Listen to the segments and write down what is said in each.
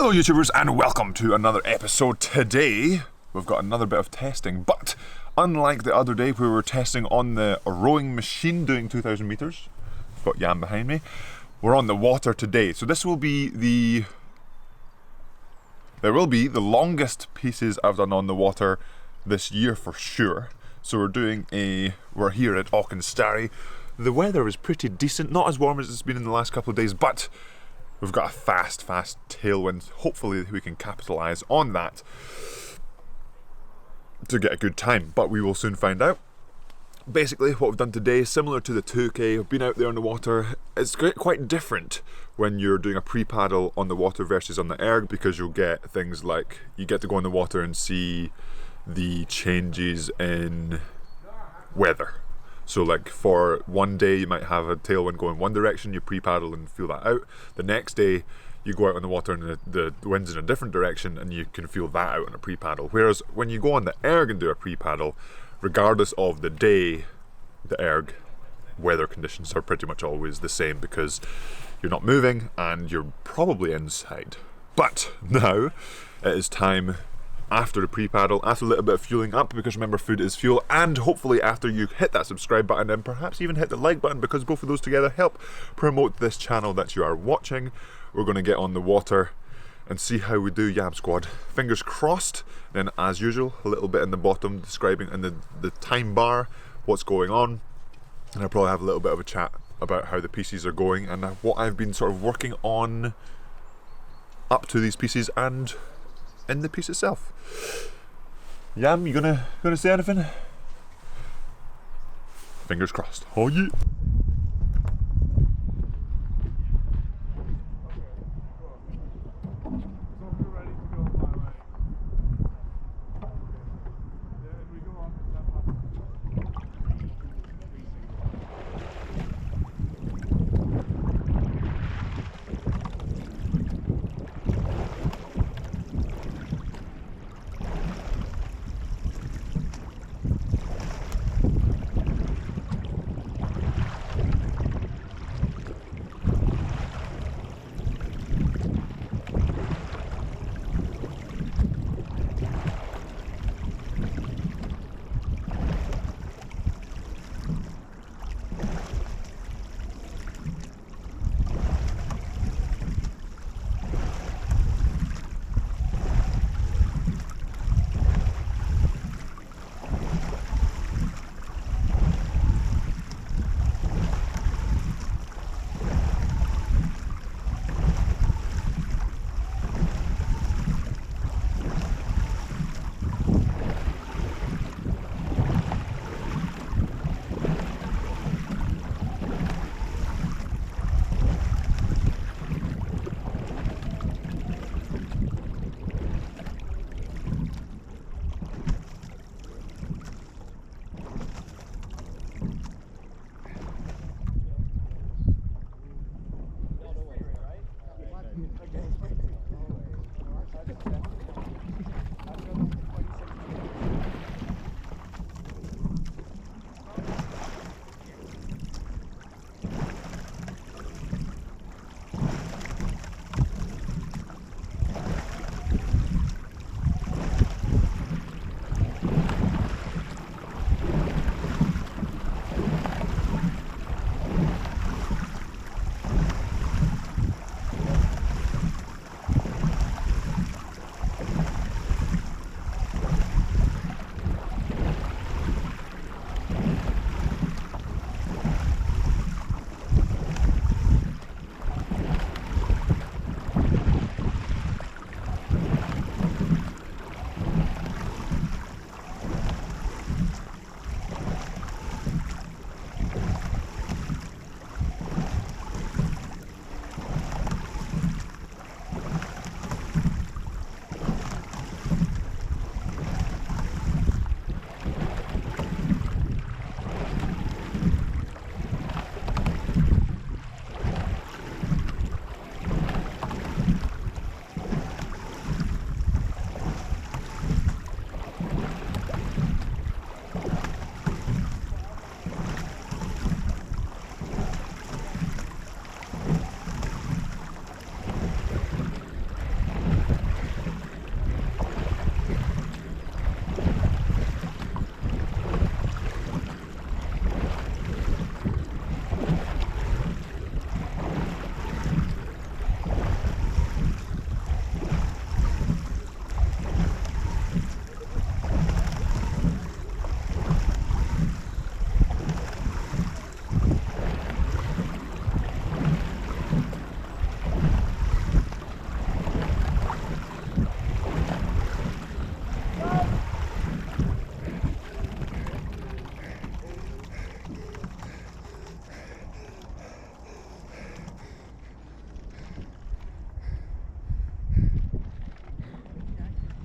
Hello YouTubers and welcome to another episode. Today we've got another bit of testing, but unlike the other day we were testing on the rowing machine doing 2,000 meters, I've got Jan behind me, we're on the water today. So this will be the longest pieces I've done on the water this year for sure. So we're here at Auchenstary. The weather is pretty decent, not as warm as it's been in the last couple of days, but we've got a fast tailwind. Hopefully we can capitalise on that to get a good time, but we will soon find out. Basically what we've done today is similar to the 2K. We've been out there on the water. It's quite different when you're doing a pre-paddle on the water versus on the erg, because you'll get things like you get to go in the water and see the changes in weather. So like for one day you might have a tailwind going one direction, you pre-paddle and feel that out. The next day you go out on the water and the wind's in a different direction and you can feel that out on a pre-paddle. Whereas when you go on the erg and do a pre-paddle, regardless of the day, the erg weather conditions are pretty much always the same because you're not moving and you're probably inside. But now it is time, after the pre-paddle, after a little bit of fueling up, because remember food is fuel, and hopefully after you hit that subscribe button and perhaps even hit the like button, because both of those together help promote this channel that you are watching, we're going to get on the water and see how we do, Yab Squad. Fingers crossed. Then as usual, a little bit in the bottom describing in the time bar what's going on, and I'll probably have a little bit of a chat about how the pieces are going and what I've been sort of working on up to these pieces and in the piece itself. Yam, you gonna say anything? Fingers crossed. Oh yeah.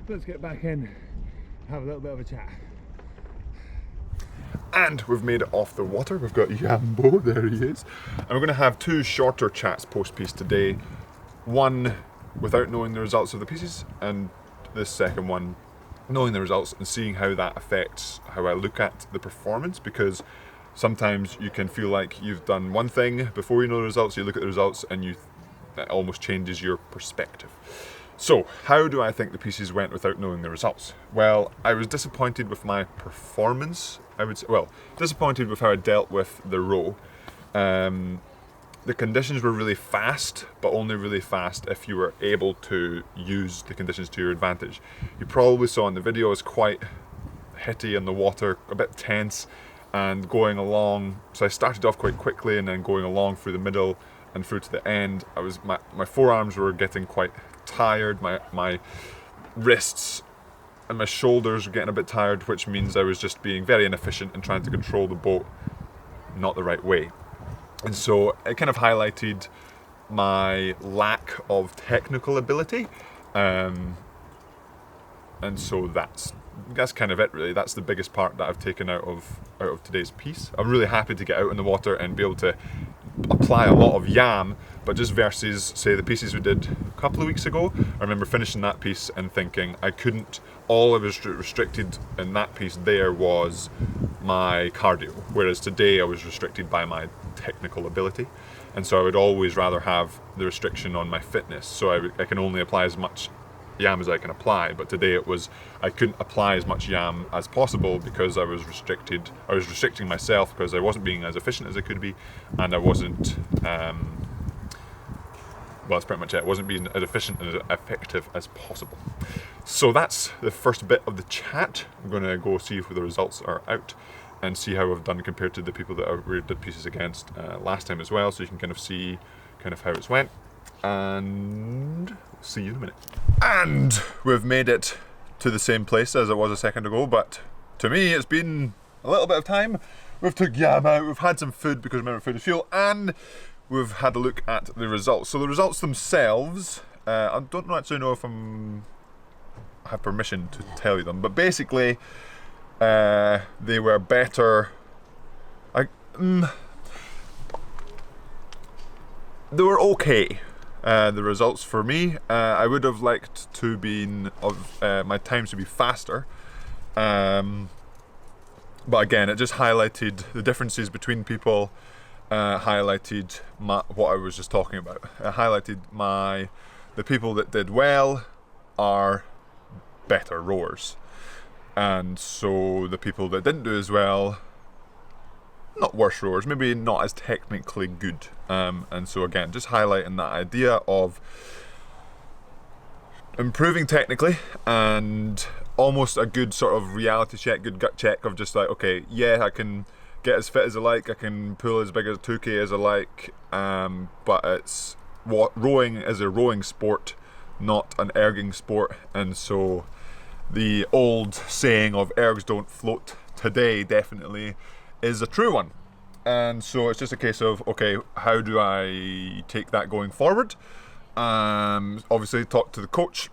let's get back in, have a little bit of a chat. And we've made it off the water. We've got Yambo, there he is. And we're going to have two shorter chats post-piece today. One without knowing the results of the pieces, and this second one knowing the results and seeing how that affects how I look at the performance, because sometimes you can feel like you've done one thing before you know the results, you look at the results and that almost changes your perspective. So, how do I think the pieces went without knowing the results? Well, I was disappointed with my performance. I would say, well, disappointed with how I dealt with the row. The conditions were really fast, but only really fast if you were able to use the conditions to your advantage. You probably saw in the video I was quite hitty in the water, a bit tense, and going along. So I started off quite quickly, and then going along through the middle and through to the end, my forearms were getting quite tired, my wrists and my shoulders were getting a bit tired, which means I was just being very inefficient and trying to control the boat not the right way. And so it kind of highlighted my lack of technical ability, and so that's kind of it really. That's the biggest part that I've taken out of today's piece. I'm really happy to get out in the water and be able to apply a lot of yam, but just versus say the pieces we did a couple of weeks ago, I remember finishing that piece and thinking I couldn't, all I was restricted in that piece there was my cardio, whereas today I was restricted by my technical ability, and so I would always rather have the restriction on my fitness, so I can only apply as much yam as I can apply. But today it was, I couldn't apply as much yam as possible because I was restricting myself because I wasn't being as efficient as I could be, and I wasn't well, that's pretty much it. I wasn't being as efficient and as effective as possible. So that's the first bit of the chat. I'm going to go see if the results are out and see how I've done compared to the people that we did pieces against last time as well, so you can kind of see kind of how it's went, and see you in a minute. And we've made it to the same place as it was a second ago, but to me it's been a little bit of time. We've took yam out, we've had some food because remember food is fuel, and we've had a look at the results. So the results themselves, I don't actually know if I have permission to tell you them, but basically they were better. They were okay. The results for me, I would have liked to been my times to be faster, but again it just highlighted the differences between people, highlighted what I was just talking about. It highlighted the people that did well are better rowers, and so the people that didn't do as well, not worse rowers, maybe not as technically good, and so again just highlighting that idea of improving technically and almost a good sort of reality check, good gut check of just like, okay, yeah, I can get as fit as I like, I can pull as big as 2K as I like, but it's rowing is a rowing sport, not an erging sport, and so the old saying of ergs don't float today definitely is a true one. And so it's just a case of, okay, how do I take that going forward? Obviously talk to the coach,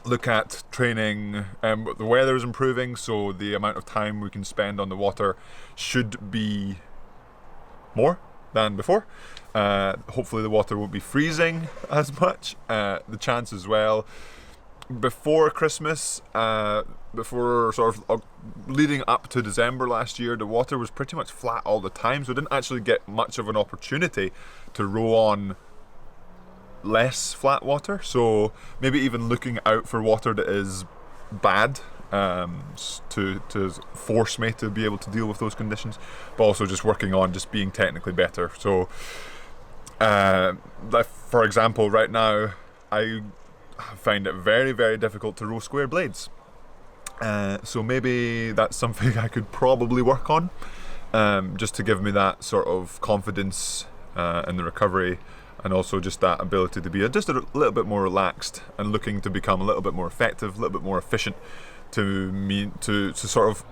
look at training, the weather is improving, so the amount of time we can spend on the water should be more than before. Hopefully the water won't be freezing as much. The chance as well, before Christmas, before sort of leading up to December last year, the water was pretty much flat all the time, so I didn't actually get much of an opportunity to row on less flat water. So maybe even looking out for water that is bad, to force me to be able to deal with those conditions, but also just working on just being technically better. So for example, right now I find it very, very difficult to row square blades, so maybe that's something I could probably work on, just to give me that sort of confidence in the recovery, and also just that ability to be just a little bit more relaxed and looking to become a little bit more effective, a little bit more efficient, to sort of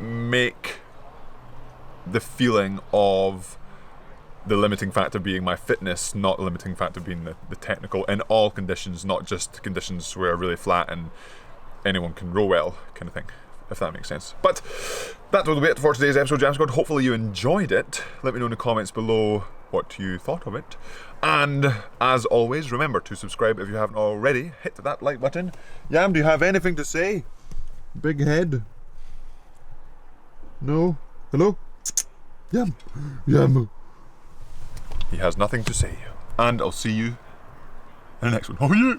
make the feeling of the limiting factor being my fitness, not the limiting factor being the technical, in all conditions, not just conditions where really flat and anyone can row well, kind of thing, if that makes sense. But that will be it for today's episode, Jam Squad. Hopefully you enjoyed it. Let me know in the comments below what you thought of it. And as always, remember to subscribe if you haven't already. Hit that like button. Yam, do you have anything to say? Big head. No? Hello? Yam. Yam. He has nothing to say. And I'll see you in the next one. Oh yeah!